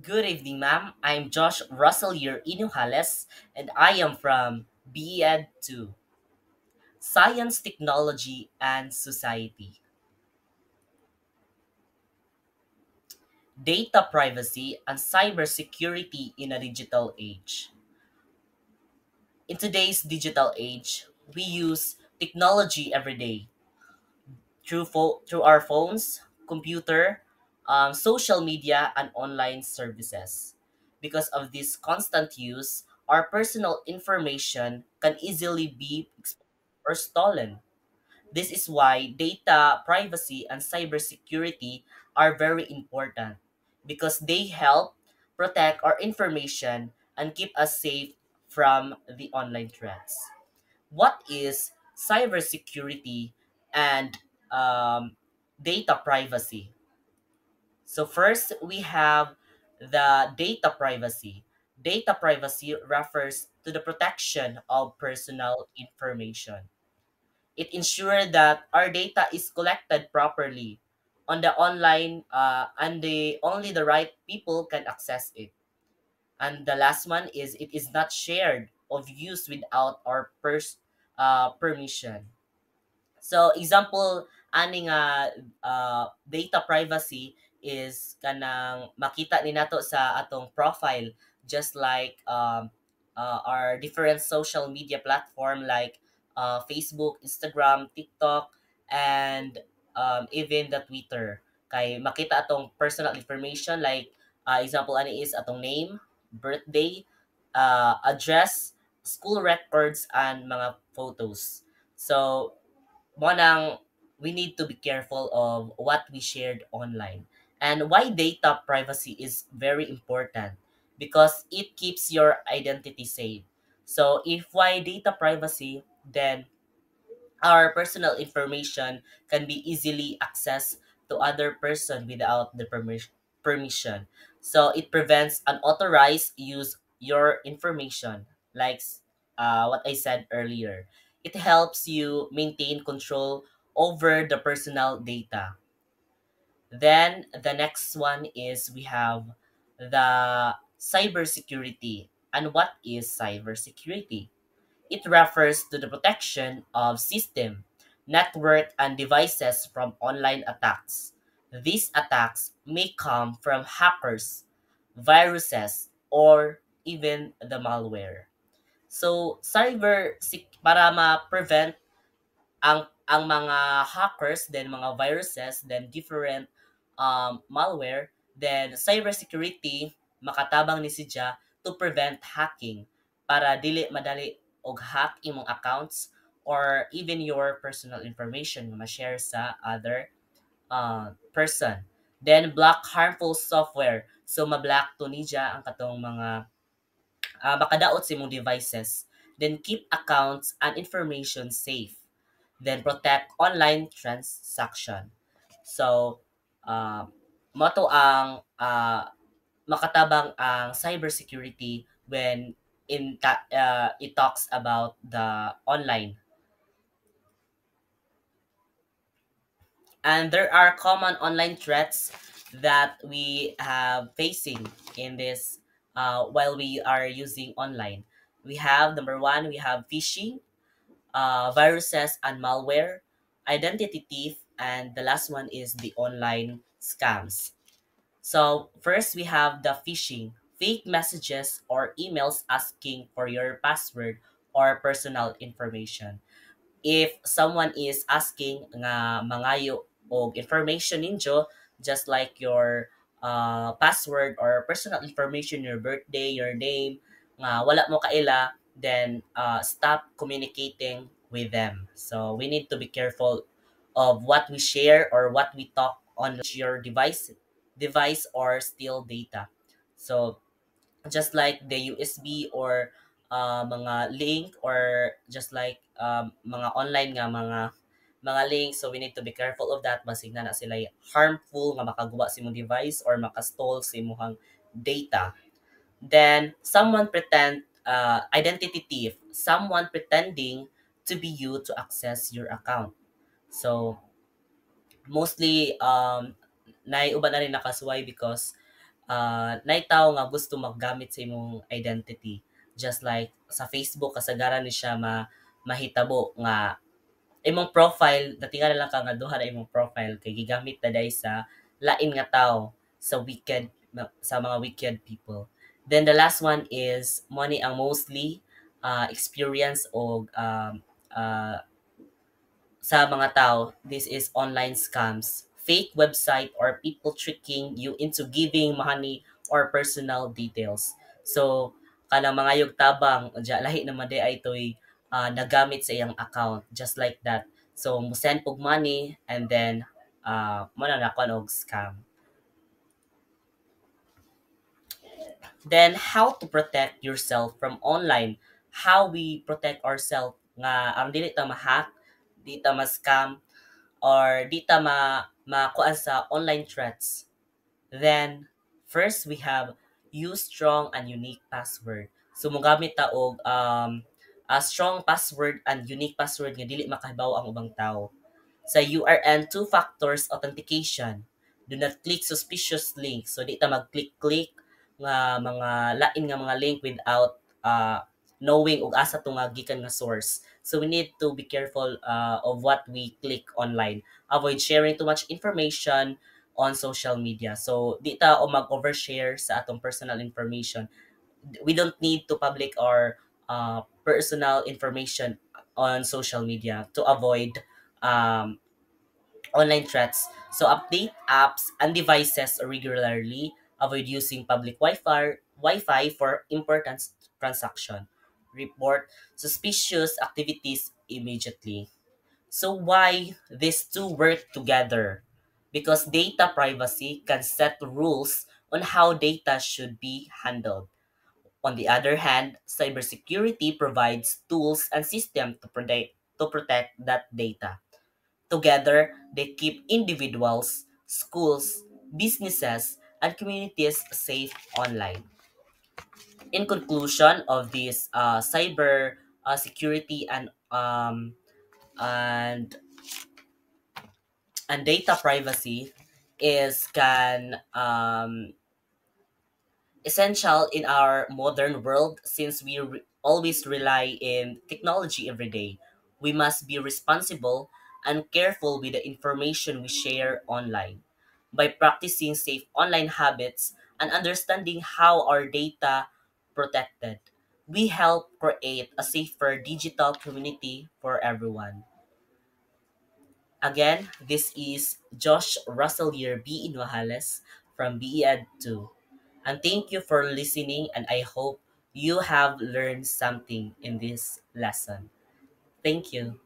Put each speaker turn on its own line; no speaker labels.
Good evening, ma'am. I'm Josh Russell Year Inuhales, and I am from BEd 2, Science, Technology, and Society. Data privacy and cybersecurity in a digital age. In today's digital age, we use technology every day through our phones, computer, social media, and online services. Because of this constant use, our personal information can easily be exposed or stolen. This is why data privacy and cybersecurity are very important because they help protect our information and keep us safe from the online threats. What is cybersecurity and um, data privacy? So first, we have the data privacy. Data privacy refers to the protection of personal information. It ensures that our data is collected properly on the online and only the right people can access it. And the last one is it is not shared or used without our permission. So example ani nga data privacy is kanang makita ni nato sa atong profile just like our different social media platform like Facebook, Instagram, TikTok, and even the Twitter. Kay makita atong personal information like example ani is atong name, birthday, address, school records, and mga photos. So mo nang we need to be careful of what we shared online. And why data privacy is very important because it keeps your identity safe. So if why data privacy, then our personal information can be easily accessed to other person without the permission. So it prevents unauthorized use your information, like what I said earlier. It helps you maintain control over the personal data. Then the next one is we have the cybersecurity. And what is cybersecurity? It refers to the protection of system, network, and devices from online attacks. These attacks may come from hackers, viruses, or even the malware. So, para ma-prevent ang mga hackers, then mga viruses, then different malware, then cybersecurity makatabang ni siya to prevent hacking para dili madali og hack imong accounts or even your personal information nga ma-share sa other person. Then block harmful software. So ma-block to niya ang katong mga makadaot sa imong devices. Then keep accounts and information safe. Then protect online transaction. So, moto ang makatabang ang cybersecurity when it talks about the online. And there are common online threats that we have facing in this while we are using online. We have number one, we have phishing, viruses and malware, identity thief, and the last one is the online scams. So first we have the phishing, fake messages or emails asking for your password or personal information. If someone is asking nga mangayo og information ninyo, just like your password or personal information, your birthday, your name, nga wala mo kaila, then stop communicating with them. So we need to be careful of what we share or what we talk on your device or steal data. So just like the USB or mga link or just like mga online nga mga links, so we need to be careful of that basig na sila harmful nga makaguba sa imong device or makastall sa imong data. Then someone identity thief, someone pretending to be you to access your account. So mostly naiuban na rin nakasuway because nay tao nga gusto maggamit sa imong identity. Just like sa Facebook kasagaran ni siya mahitabo nga imong profile natingali lang ka nga duha na imong profile kay gigamit na dai sa lain nga tao sa sa mga wicked people. Then the last one is money ang mostly experience o sa mga tao, this is online scams, fake website or people tricking you into giving money or personal details. So, kanang mga tabang, lahi naman di ay ito'y nagamit sa iyang account, just like that. So, musend pog money and then mo na og scam. Then, how to protect yourself from online? How we protect ourselves nga ang dili ta ma-hack, di ta ma-scam, or di ta makuan sa online threats. Then, first we have use strong and unique password. So, mogamit ta og a strong password and unique password nga dili makahibaw ang ubang tao. Sa URN, two factors authentication. Do not click suspicious links. So, di ta mag-click-click nga mga lain nga mga link without knowing ug asa to nga gikan nga source. So we need to be careful of what we click online. Avoid sharing too much information on social media. So di ta o mag-overshare sa atong personal information. We don't need to public our personal information on social media to avoid um, online threats. So update apps and devices regularly. Avoid using public Wi-Fi for important transaction. Report suspicious activities immediately. So why these two work together? Because data privacy can set rules on how data should be handled. On the other hand, cybersecurity provides tools and systems to protect that data. Together, they keep individuals, schools, businesses, and communities safe online. In conclusion of this cyber security and and data privacy is can essential in our modern world since we always rely in technology every day. We must be responsible and careful with the information we share online. By practicing safe online habits and understanding how our data protected, we help create a safer digital community for everyone. Again, this is Josh Russell B. Inuajales from BED 2. And thank you for listening, and I hope you have learned something in this lesson. Thank you.